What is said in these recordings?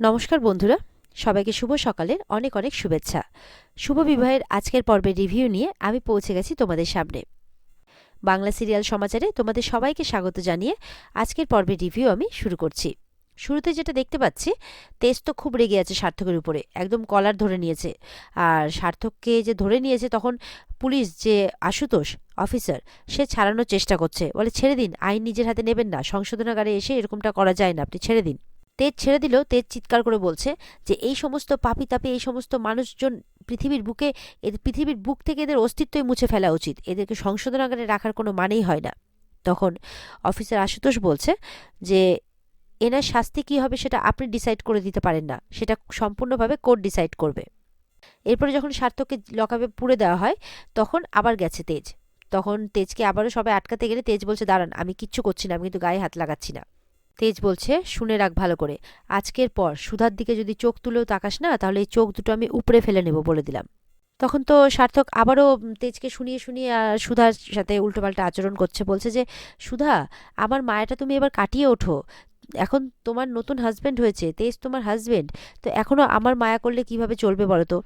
নমস্কার বন্ধুরা, সবাইকে শুভ সকালের অনেক অনেক শুভেচ্ছা। শুভ বিবাহের আজকের পর্বের রিভিউ নিয়ে আমি পৌঁছে গেছি তোমাদের সামনে। বাংলা সিরিয়াল সমাচারে তোমাদের সবাইকে স্বাগত জানিয়ে আজকের পর্বের রিভিউ আমি শুরু করছি। শুরুতে যেটা দেখতে পাচ্ছি, তেজ তো খুব রেগে আছে সার্থকের উপরে, একদম কলার ধরে নিয়েছে। আর সার্থককে যে ধরে নিয়েছে তখন পুলিশ যে আশুতোষ অফিসার, সে ছাড়ানোর চেষ্টা করছে, বলে ছেড়ে দিন, আইন নিজের হাতে নেবেন না, সংশোধনাগারে এসে এরকমটা করা যায় না, আপনি ছেড়ে দিন। তেজ ছেড়ে দিলেও তেজ চিৎকার করে বলছে যে এই সমস্ত পাপী তাপী, এই সমস্ত মানুষজন পৃথিবীর বুকে, পৃথিবীর বুক থেকে এদের অস্তিত্বই মুছে ফেলা উচিত, এদেরকে সংশোধনাগারে রাখার কোনো মানেই হয় না। তখন অফিসার আশুতোষ বলছে যে এনার শাস্তি কি হবে সেটা আপনি ডিসাইড করে দিতে পারেন না, সেটা সম্পূর্ণভাবে কোর্ট ডিসাইড করবে। এরপরে যখন সার্থককে লকআপে পুরে দেওয়া হয় তখন আবার গেছে তেজ। তখন তেজকে আবারও সবাই আটকাতে গেলে তেজ বলছে দাঁড়ান, আমি কিচ্ছু করছি না, আমি কিন্তু গায়ে হাত লাগাচ্ছি না। তেজ বলছে শুনে রাখ ভালো করে, আজকের পর সুধার দিকে যদি চোখ তুলেও তাকাস না, তাহলে এই চোখ দুটো আমি উপড়ে ফেলে নেব বলে দিলাম। তখন তো সার্থক আবারও তেজকে শুনিয়ে শুনিয়ে সুধার সাথে উল্টোপাল্টা আচরণ করছে, বলছে যে সুধা, আমার মায়াটা তুমি এবার কাটিয়ে ওঠো, এখন তোমার নতুন হাজবেন্ড হয়েছে, তেজ তোমার হাজবেন্ড, তো এখনো আমার মায়া করলে কিভাবে চলবে বলো তো।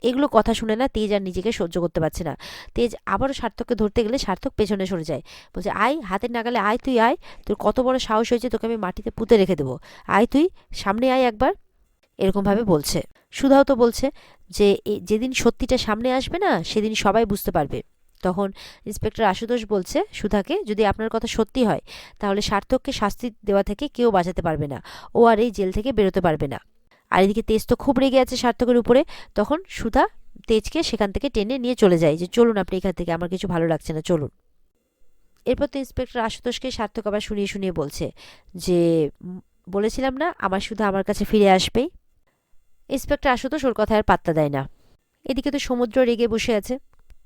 এগুলো কথা শুনে না তেজ আর নিজেকে সহ্য করতে পারছে না। তেজ আবারও সার্থককে ধরতে গেলে সার্থক পেছনে সরে যায়, বলছে আয়, হাতের নাগালে আয়, তুই আয়, তোর কত বড় সাহস হয়েছে, তোকে আমি মাটিতে পুঁতে রেখে দেবো, আয় তুই সামনে আয় একবার, এরকমভাবে বলছে। সুধাও তো বলছে যে যেদিন সত্যিটা সামনে আসবে না সেদিন সবাই বুঝতে পারবে। তখন ইন্সপেক্টর আশুতোষ বলছে সুধাকে, যদি আপনার কথা সত্যি হয় তাহলে সার্থককে শাস্তি দেওয়া থেকে কেউ বাঁচাতে পারবে না, ও আর এই জেল থেকে বেরোতে পারবে না। আর এদিকে তেজ তো খুব রেগে আছে সার্থকের উপরে। তখন সুধা তেজকে সেখান থেকে টেনে নিয়ে চলে যায়, যে চলুন আপনি এখান থেকে, আমার কিছু ভালো লাগছে না, চলুন। এরপর তো ইন্সপেক্টর আশুতোষকে সার্থক আবার শুনিয়ে শুনিয়ে বলছে যে বলেছিলাম না আমার সুধা আমার কাছে ফিরে আসবেই। ইন্সপেক্টর আশুতোষ ওর কথা আর পাত্তা দেয় না। এদিকে তো সমুদ্র রেগে বসে আছে,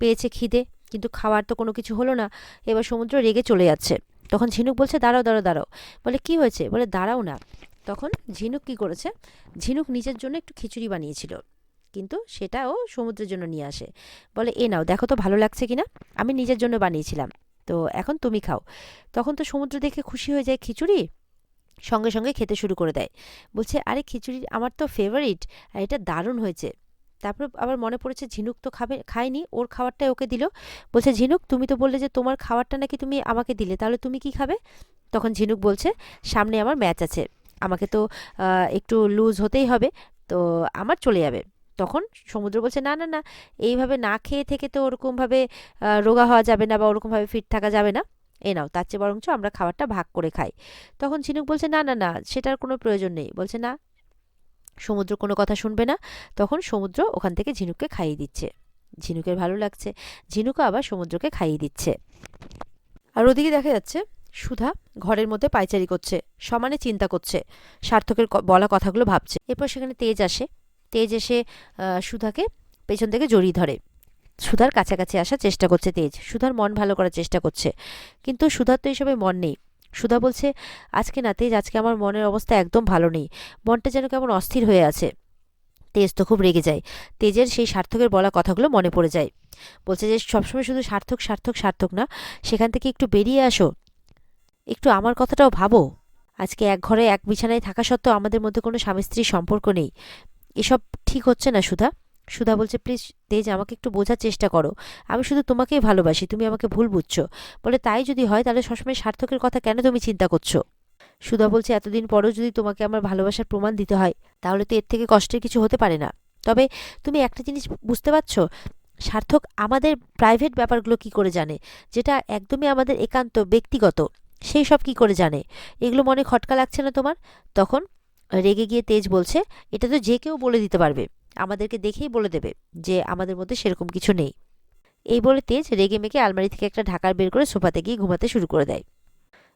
পেয়েছে খিদে, কিন্তু খাওয়ার তো কোনো কিছু হলো না। এবার সমুদ্র রেগে চলে যাচ্ছে। তখন ঝিনুক বলছে দাঁড়াও দাঁড়াও দাঁড়াও, বলে কি হয়েছে, বলে দাঁড়াও না। তখন ঝিনুক কি করেছে, ঝিনুক নিজের জন্য একটু খিচুড়ি বানিয়েছিল, কিন্তু সেটাও সমুদ্রের জন্য নিয়ে আসে, বলে এ নাও, দেখো তো ভালো লাগছে কিনা, আমি নিজের জন্য বানিয়েছিলাম, তো এখন তুমি খাও। তখন তো সমুদ্র দেখে খুশি হয়ে যায় খিচুড়ি, সঙ্গে সঙ্গে খেতে শুরু করে দেয়, বলছে আরে খিচুড়ি আমার তো ফেভারিট, আর এটা দারুণ হয়েছে। তারপর আবার মনে পড়েছে ঝিনুক তো খায়নি, ওর খাবারটাই ওকে দিল। বলছে ঝিনুক, তুমি তো বললে যে তোমার খাবারটা নাকি তুমি আমাকে দিলে, তাহলে তুমি কি খাবে? তখন ঝিনুক বলছে সামনে আমার ম্যাচ আছে, আমাকে তো একটু লুজ হতেই হবে, তো আমার চলে যাবে। তখন সমুদ্র বলছে না না না, এইভাবে না খেয়ে থেকে তো ওরকমভাবে রোগা হওয়া যাবে না, বা ওরকমভাবে ফিট থাকা যাবে না, এ নাও, তার চেয়ে বরঞ্চ আমরা খাবারটা ভাগ করে খাই। তখন ঝিনুক বলছে না না না, সেটার কোনো প্রয়োজন নেই, বলছে না। সমুদ্র কোনো কথা শুনবে না। তখন সমুদ্র ওখান থেকে ঝিনুককে খাইয়ে দিচ্ছে, ঝিনুকের ভালো লাগছে, ঝিনুকও আবার সমুদ্রকে খাইয়ে দিচ্ছে। আর ওদিকে দেখা যাচ্ছে সুধা ঘরের মধ্যে পায়চারি করছে, সমানে চিন্তা করছে, সার্থকের বলা কথাগুলো ভাবছে। এরপর সেখানে তেজ আসে, তেজ এসে সুধাকে পেছন থেকে জড়িয়ে ধরে, সুধার কাছাকাছি আসার চেষ্টা করছে তেজ, সুধার মন ভালো করার চেষ্টা করছে, কিন্তু সুধার তো এসবে মন নেই। সুধা বলছে আজকে না তেজ, আজকে আমার মনের অবস্থা একদম ভালো নেই, মনটা যেন কেমন অস্থির হয়ে আছে। তেজ তো খুব রেগে যায়, তেজের সেই সার্থকের বলা কথাগুলো মনে পড়ে যায়, বলছে যে সবসময় শুধু সার্থক সার্থক সার্থক না, সেখান থেকে একটু বেরিয়ে আসো, একটু আমার কথাটাও ভাবো। আজকে এক ঘরে এক বিছানায় থাকা সত্ত্বেও আমাদের মধ্যে কোনো স্বামী স্ত্রীর সম্পর্ক নেই, এসব ঠিক হচ্ছে না সুধা। সুধা বলছে প্লিজ তেজ, আমাকে একটু বোঝার চেষ্টা করো, আমি শুধু তোমাকেই ভালোবাসি, তুমি আমাকে ভুল বুঝছো। বলে তাই যদি হয় তাহলে সবসময় সার্থকের কথা কেন তুমি চিন্তা করছো? সুধা বলছে এতদিন পরেও যদি তোমাকে আমার ভালোবাসার প্রমাণ দিতে হয় তাহলে তো এর থেকে কষ্টের কিছু হতে পারে না। তবে তুমি একটা জিনিস বুঝতে পারছো, সার্থক আমাদের প্রাইভেট ব্যাপারগুলো কি করে জানে, যেটা একদমই আমাদের একান্ত ব্যক্তিগত, সেই সব কি করে জানে? এগুলো মনে খটকা লাগছে না তোমার? তখন রেগে গিয়ে তেজ বলছে এটা তো যে কেউ বলে দিতে পারবে, আমাদেরকে দেখেই বলে দেবে যে আমাদের মধ্যে সেরকম কিছু নেই। এই বলে তেজ রেগে মেগে আলমারি থেকে একটা ঢাকার বের করে সোফাতে গিয়ে ঘুমাতে শুরু করে দেয়।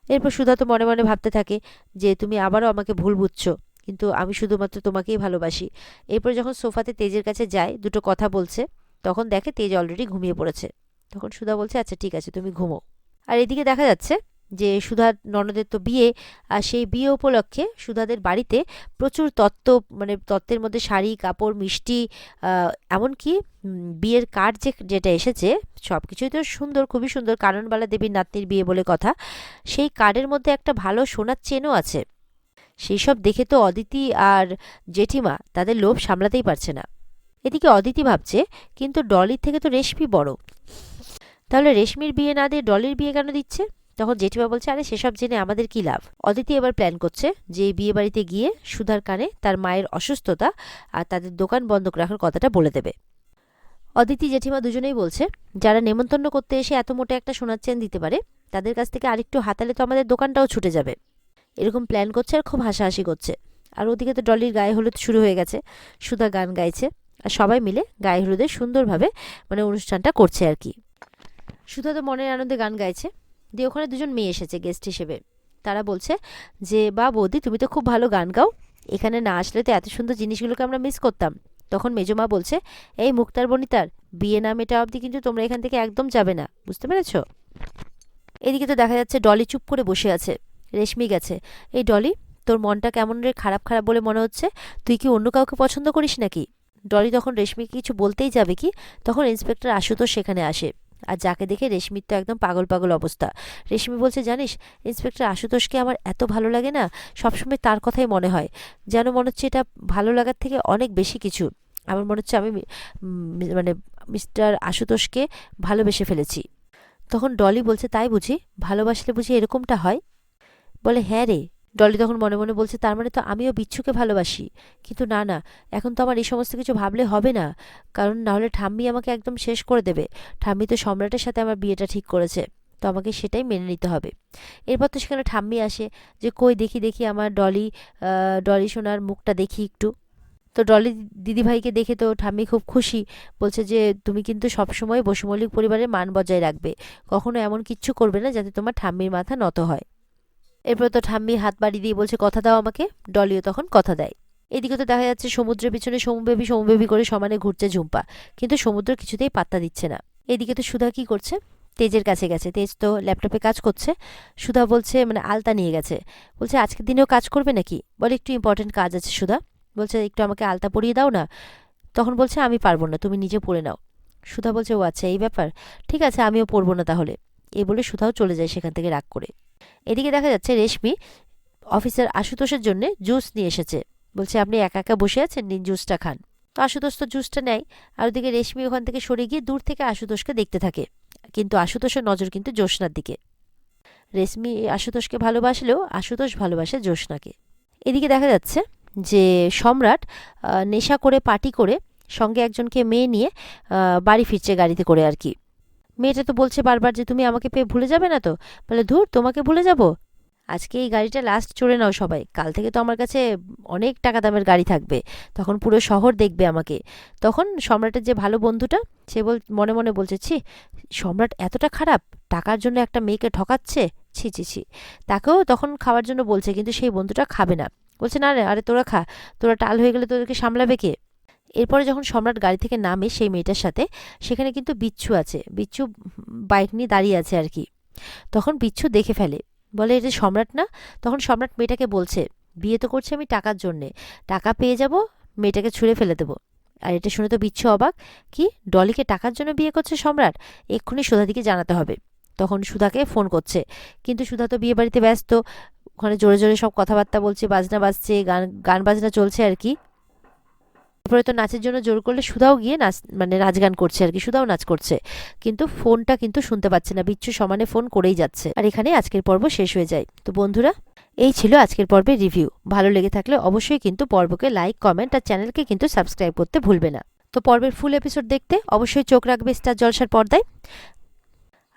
এরপর সুধা তো মনে মনে ভাবতে থাকে যে তুমি আবারও আমাকে ভুল বুঝছো, কিন্তু আমি শুধুমাত্র তোমাকেই ভালোবাসি। এরপর যখন সোফাতে তেজের কাছে যায় দুটো কথা বলছে, তখন দেখে তেজ অলরেডি ঘুমিয়ে পড়েছে। তখন সুধা বলছে আচ্ছা ঠিক আছে, তুমি ঘুমো। আর এদিকে দেখা যাচ্ছে যে সুধার ননদের তো বিয়ে, আর সেই বিয়ে উপলক্ষে সুধাদের বাড়িতে প্রচুর তত্ত্ব, মানে তত্ত্বের মধ্যে শাড়ি কাপড় মিষ্টি, এমনকি বিয়ের কার্ড যেটা এসেছে সব কিছুই তো সুন্দর, খুবই সুন্দর, কাননবালা দেবীর নাতনির বিয়ে বলে কথা, সেই কার্ডের মধ্যে একটা ভালো সোনার চেনও আছে। সেই সব দেখে তো অদিতি আর জেঠিমা তাদের লোভ সামলাতেই পারছে না। এদিকে অদিতি ভাবছে, কিন্তু ডলির থেকে তো রেশমি বড়, তাহলে রেশমির বিয়ে না দিয়ে ডলির বিয়ে কেন দিচ্ছে? তখন জেঠিমা বলছে, আরে সেসব জেনে আমাদের কি লাভ। অদিতি এবার প্ল্যান করছে যে বিয়ে বাড়িতে গিয়ে সুধার কানে তার মায়ের অসুস্থতা আর তাদের দোকান বন্ধ রাখার কথাটা বলে দেবে। অদিতি জেঠিমা দুজনেই বলছে, যারা নেমন্তন্ন করতে এসে এত মোটা একটা সোনার চেন দিতে পারে, তাদের কাছ থেকে আরেকটু হাতালে তো আমাদের দোকানটাও ছুটে যাবে। এরকম প্ল্যান করছে আর খুব হাসাহাসি করছে। আর ওদিকে তো ডলির গায়ে হলুদ শুরু হয়ে গেছে, সুধা গান গাইছে আর সবাই মিলে গায়ে হলুদে সুন্দরভাবে অনুষ্ঠানটা করছে আর কি। সুধা তো মনের আনন্দে গান গাইছে, দিয়ে ওখানে দুজন মেয়ে এসেছে গেস্ট হিসেবে। তারা বলছে যে, বা বৌদি তুমি তো খুব ভালো গান গাও, এখানে না আসলে তো এত সুন্দর জিনিসগুলোকে আমরা মিস করতাম। তখন মেজমা বলছে, এই মুক্তার বনিতার বিয়ে না মেটা অবধি কিন্তু তোমরা এখান থেকে একদম যাবে না, বুঝতে পেরেছ? এদিকে তো দেখা যাচ্ছে ডলি চুপ করে বসে আছে, রেশমি গেছে। এই ডলি, তোর মনটা কেমন রে খারাপ খারাপ বলে মনে হচ্ছে, তুই কি অন্য কাউকে পছন্দ করিস নাকি? ডলি তখন রেশমিকে কিছু বলতেই যাবে কি, তখন ইন্সপেক্টর আশুতোষ সেখানে আসে। আর যাকে দেখে রেশমির তো একদম পাগল পাগল অবস্থা। রেশমি বলছে, জানিস ইন্সপেক্টর আশুতোষকে আমার এত ভালো লাগে না, সবসময় তার কথাই মনে হয়, যেন মনে হচ্ছে এটা ভালো লাগার থেকে অনেক বেশি কিছু। আমার মনে হচ্ছে আমি মিস্টার আশুতোষকে ভালোবেসে ফেলেছি। তখন ডলি বলছে, তাই বুঝি? ভালোবাসলে বুঝি এরকমটা হয়? বলে, হ্যাঁ রে। ডলি তখন মনে মনে বলছে, তার মানে তো আমিও বিচ্ছুকে ভালোবাসি। কিন্তু না না, এখন তো আমার এই সমস্ত কিছু ভাবলে হবে না, কারণ নাহলে ঠাম্মি আমাকে একদম শেষ করে দেবে। ঠাম্মি তো সম্রাটের সাথে আমার বিয়েটা ঠিক করেছে, তো আমাকে সেটাই মেনে নিতে হবে। এরপর তো সেখানে ঠাম্মি আসে, যে কই দেখি দেখি আমার ডলি সোনার মুখটা দেখি একটু। তো ডলি দিদিভাইকে দেখে তো ঠাম্মি খুব খুশি, বলছে যে তুমি কিন্তু সবসময় বসু মল্লিক পরিবারের মান বজায় রাখবে, কখনো এমন কিচ্ছু করবে না যাতে তোমার ঠাম্মির মাথা নত হয়। এরপর তো ঠাম্মি হাত বাড়ি দিয়ে বলছে, কথা দাও আমাকে। ডলিও তখন কথা দেয়। এদিকে তো দেখা যাচ্ছে সমুদ্রের পিছনে সমুবেবি করে সমানে ঘুরছে ঝুম্পা, কিন্তু সমুদ্র কিছুতেই পাত্তা দিচ্ছে না। এদিকে তো সুধা কি করছে, তেজের কাছে গেছে। তেজ তো ল্যাপটপে কাজ করছে। সুধা বলছে, আলতা নিয়ে গেছে, বলছে আজকের দিনেও কাজ করবে নাকি? বলে, একটু ইম্পর্টেন্ট কাজ আছে সুধা। বলছে, একটু আমাকে আলতা পরিয়ে দাও না। তখন বলছে, আমি পারবো না, তুমি নিজে পরে নাও। সুধা বলছে, ও আচ্ছা এই ব্যাপার, ঠিক আছে আমিও পরবো না তাহলে। এই বলে সুধাও চলে যায় সেখান থেকে রাগ করে। এদিকে দেখা যাচ্ছে রেশমি অফিসার আশুতোষের জন্য জুস নিয়ে এসেছে। বলছে, আপনি একা একা বসে আছেন, নিন জুসটা খান। তো আশুতোষ তো জুসটা নেয়, আর ওদিকে রেশমি ওখান থেকে সরে গিয়ে দূর থেকে আশুতোষকে দেখতে থাকে। কিন্তু আশুতোষের নজর কিন্তু জ্যোৎস্নার দিকে। রেশমি আশুতোষকে ভালোবাসলেও আশুতোষ ভালোবাসে জ্যোৎস্নাকে। এদিকে দেখা যাচ্ছে যে সম্রাট নেশা করে পার্টি করে সঙ্গে একজনকে মেয়ে নিয়ে বাড়ি ফিরছে গাড়িতে করে আর কি। মেয়েটা তো বলছে বারবার যে তুমি আমাকে পেয়ে ভুলে যাবে না তো? বলে, ধুর, তোমাকে ভুলে যাব? আজকে এই গাড়িটা লাস্ট চড়ে নাও সবাই, কাল থেকে তো আমার কাছে অনেক টাকা দামের গাড়ি থাকবে, তখন পুরো শহর দেখবে আমাকে। তখন সম্রাটের যে ভালো বন্ধুটা, সে মনে মনে বলছে, ছি, সম্রাট এতটা খারাপ, টাকার জন্য একটা মেয়েকে ঠকাচ্ছে, ছি ছি ছি। তাকেও তখন খাওয়ার জন্য বলছে, কিন্তু সেই বন্ধুটা খাবে না, বলছে, না রে, আরে তোরা খা, তোরা টাল হয়ে গেলে তোদেরকে সামলাবে কে? এরপরে যখন সম্রাট গাড়ি থেকে নামে সেই মেয়েটার সাথে, সেখানে কিন্তু বিচ্ছু আছে। বিচ্ছু বাইক নিয়ে দাঁড়িয়ে আছে আর কি। তখন বিচ্ছু দেখে ফেলে, বলে, এটা সম্রাট না? তখন সম্রাট মেয়েটাকে বলছে, বিয়ে তো করছে আমি টাকার জন্যে, টাকা পেয়ে যাব, মেয়েটাকে ছুঁড়ে ফেলে দেবো। আর এটা শুনে তো বিচ্ছু অবাক, কি, ডলিকে টাকার জন্য বিয়ে করছে সম্রাট? এক্ষুনি সুধাদিকে জানাতে হবে। তখন সুধাকে ফোন করছে, কিন্তু সুধা তো বিয়ে বাড়িতে ব্যস্ত, ওখানে জোরে জোরে সব কথাবার্তা বলছে, বাজনা বাজছে, গান বাজনা চলছে আর কি। তারপরে তো নাচের জন্য জোর করলে সুধাও গিয়ে নাচ গান করছে আর কি, সুধাও নাচ করছে, কিন্তু ফোনটা কিন্তু শুনতে পাচ্ছে না, বিচ্ছু সমানে ফোন করেই যাচ্ছে। আর এখানে আজকের পর্ব শেষ হয়ে যায়। তো বন্ধুরা, এই ছিল আজকের পর্বের রিভিউ। ভালো লেগে থাকলে অবশ্যই কিন্তু পর্বকে লাইক, কমেন্ট আর চ্যানেলকে কিন্তু সাবস্ক্রাইব করতে ভুলবে না। তো পর্বের ফুল এপিসোড দেখতে অবশ্যই চোখ রাখবে স্টার জলসার পর্দায়।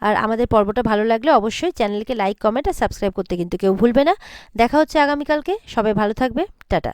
আর আমাদের পর্বটা ভালো লাগলে অবশ্যই চ্যানেলকে লাইক, কমেন্ট আর সাবস্ক্রাইব করতে কিন্তু কেউ ভুলবে না। দেখা হচ্ছে আগামীকালকে। সবাই ভালো থাকবে। টাটা।